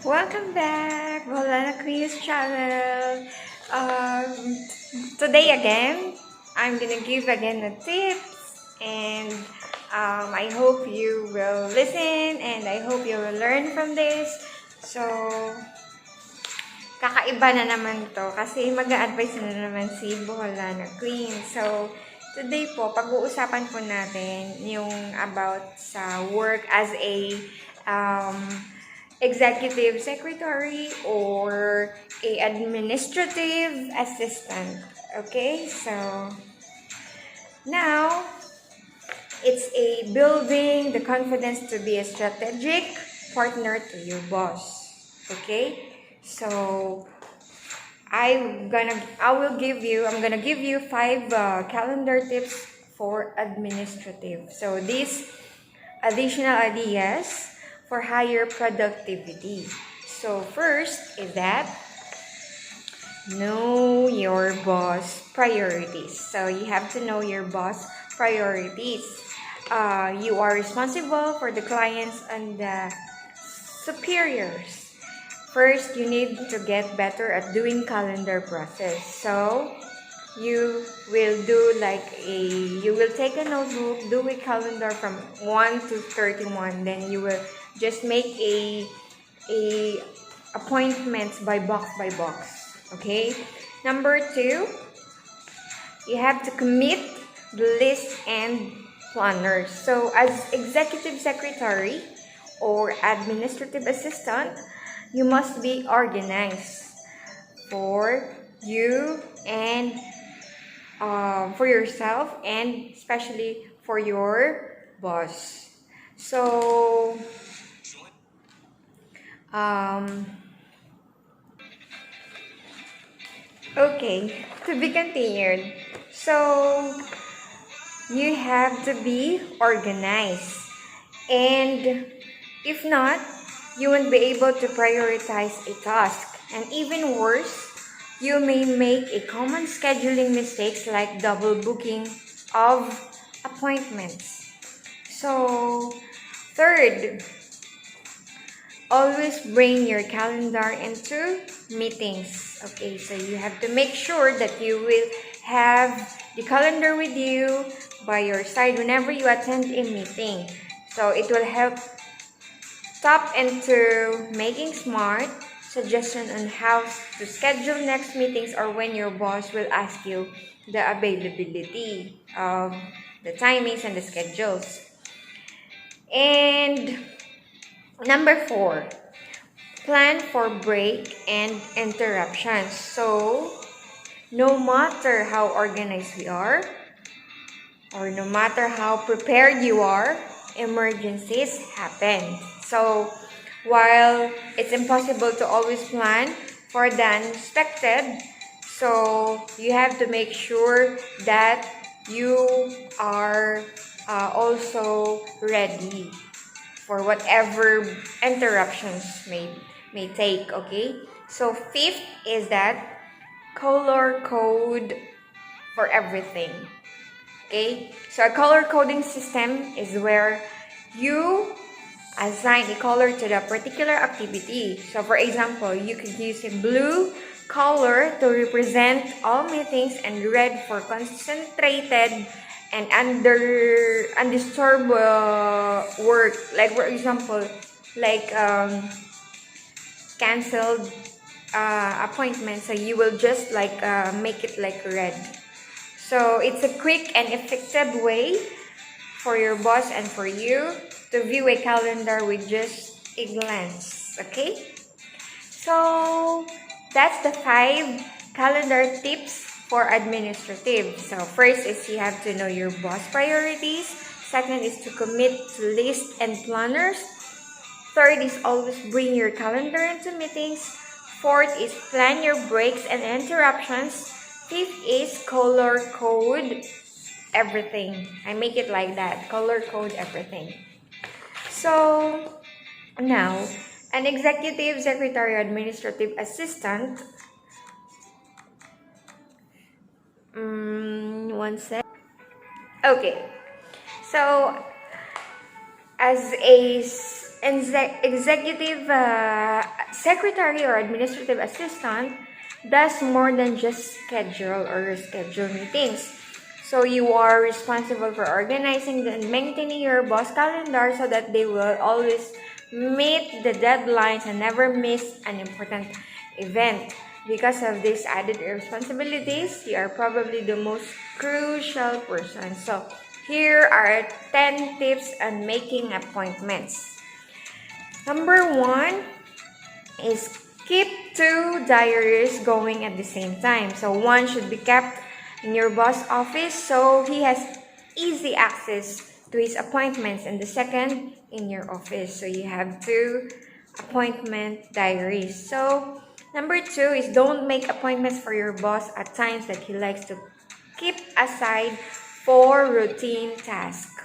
Welcome back, Volana Chris channel. Um, Today again, I'm gonna give again a tips, and I hope you will listen, and I hope you will learn from this. So, kakaiba na naman to kasi mag-a-advise na naman si Volana Queen. So, today po, pag-uusapan po natin yung about sa work as a um, executive secretary or a administrative assistant. Okay, so now it's a building the confidence to be a strategic partner to your boss. Okay, so I'm gonna give you 5 calendar tips for administrative. So these additional ideas for higher productivity. So first is that know your boss priorities. So you have to know your boss priorities. You are responsible for the clients and the superiors. First, you need to get better at doing calendar process. So you will take a notebook, do a calendar from 1 to 31, then you will just make a appointments by box. Okay, number 2, you have to commit the list and planners. So as executive secretary or administrative assistant, you must be organized for you and for yourself, and especially for your boss. So um, okay, to be continued. So you have to be organized, and if not, you won't be able to prioritize a task, and even worse, you may make a common scheduling mistakes like double booking of appointments. So third, always bring your calendar into meetings. Okay, so you have to make sure that you will have the calendar with you by your side whenever you attend a meeting. So it will help tap into making smart suggestion on how to schedule next meetings, or when your boss will ask you the availability of the timings and the schedules. And number 4, plan for break and interruptions. So no matter how organized we are, or no matter how prepared you are, emergencies happen. So while it's impossible to always plan for the unexpected, so you have to make sure that you are also ready for whatever interruptions may take. Okay, so fifth is that color code for everything. Okay, so a color coding system is where you assign a color to the particular activity. So for example, you could use a blue color to represent all meetings, and red for concentrated and undisturbed work. Like for example, like canceled appointments, so you will just make it like red. So it's a quick and effective way for your boss and for you to view a calendar with just a glance. Okay, so that's the 5 calendar tips for administrative. So first is you have to know your boss priorities. Second is to commit to list and planners. Third is always bring your calendar into meetings. Fourth is plan your breaks and interruptions. Fifth is color code everything. I make it like that. Color code everything. So now, an executive secretary or administrative assistant. One sec. Okay. So as a executive secretary or administrative assistant does more than just schedule or reschedule meetings. So you are responsible for organizing and maintaining your boss calendar so that they will always meet the deadlines and never miss an important event. Because of these added responsibilities, you are probably the most crucial person. So here are 10 tips on making appointments. Number 1 is keep 2 diaries going at the same time. So one should be kept in your boss office so he has easy access to his appointments, and the second in your office. So you have 2 appointment diaries. So number 2 is don't make appointments for your boss at times that he likes to keep aside for routine tasks.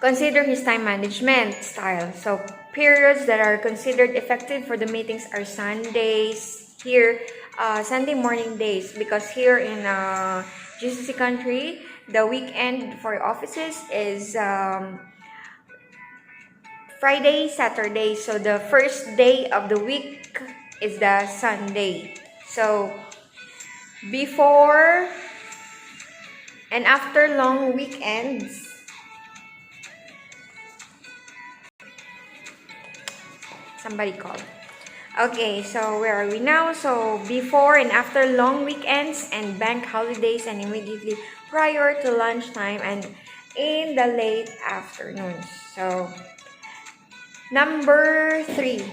Consider his time management style. So periods that are considered effective for the meetings are Sundays here, Sunday morning days, because here in GCC country, the weekend for offices is Friday, Saturday. So the first day of the week is the Sunday. So before and after long weekends, somebody called. Okay, so where are we now? So before and after long weekends and bank holidays, and immediately prior to lunchtime and in the late afternoons. So number 3,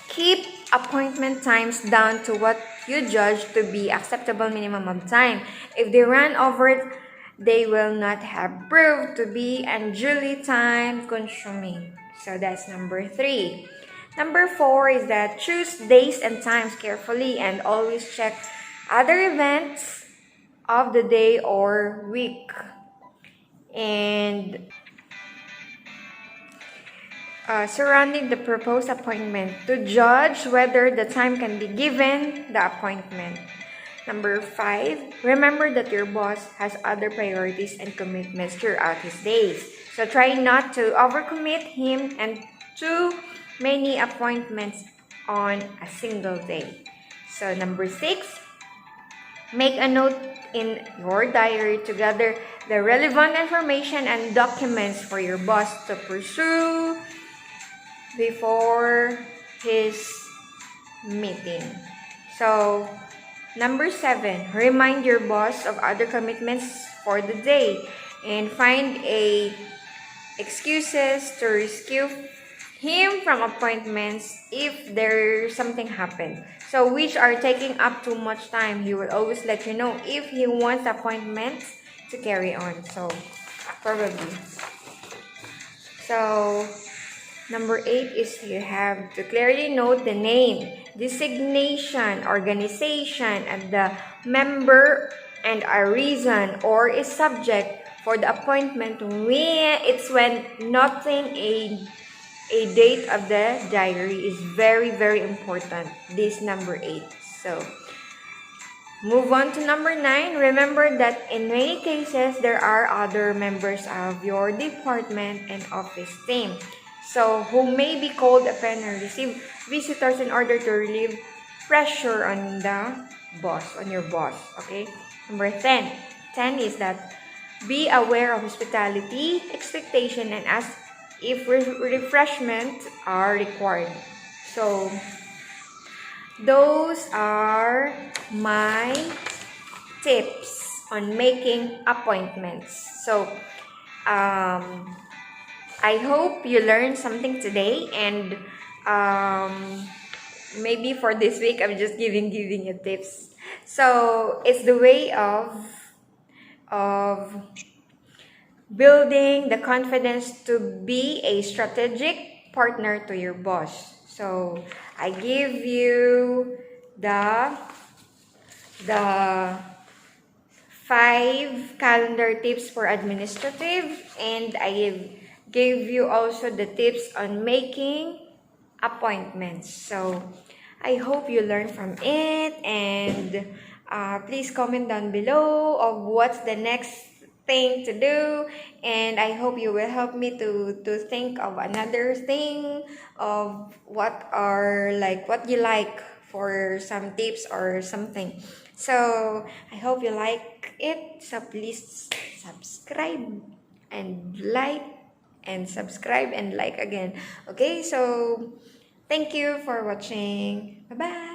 keep appointment times down to what you judge to be acceptable minimum of time. If they run over it, they will not have proved to be unduly time consuming. So that's number 3. Number 4 is that choose days and times carefully and always check other events of the day or week. And surrounding the proposed appointment to judge whether the time can be given the appointment. Number 5, remember that your boss has other priorities and commitments throughout his days. So try not to overcommit him and too many appointments on a single day. So number 6, make a note in your diary to gather the relevant information and documents for your boss to pursue before his meeting. So number 7, remind your boss of other commitments for the day and find excuses to rescue him from appointments if there's something happened. So which are taking up too much time, he will always let you know if he wants appointments to carry on. So probably. So number 8 is you have to clearly note the name, designation, organization, and the member and a reason or a subject for the appointment. When noting a date of the diary is very, very important. This number 8. So move on to number 9. Remember that in many cases, there are other members of your department and office team. So who may be called upon or receive visitors in order to relieve pressure on your boss. Okay. Number 10. 10 is that be aware of hospitality, expectation, and ask if refreshments are required. So those are my tips on making appointments. So I hope you learned something today, and maybe for this week I'm just giving you tips. So it's the way of building the confidence to be a strategic partner to your boss. So I give you the 5 calendar tips for administrative, and I gave you also the tips on making appointments. So I hope you learn from it, and please comment down below of what's the next thing to do, and I hope you will help me to think of another thing of what you like for some tips or something. So I hope you like it, so please subscribe and like and subscribe and like again. Okay, so thank you for watching. Bye bye.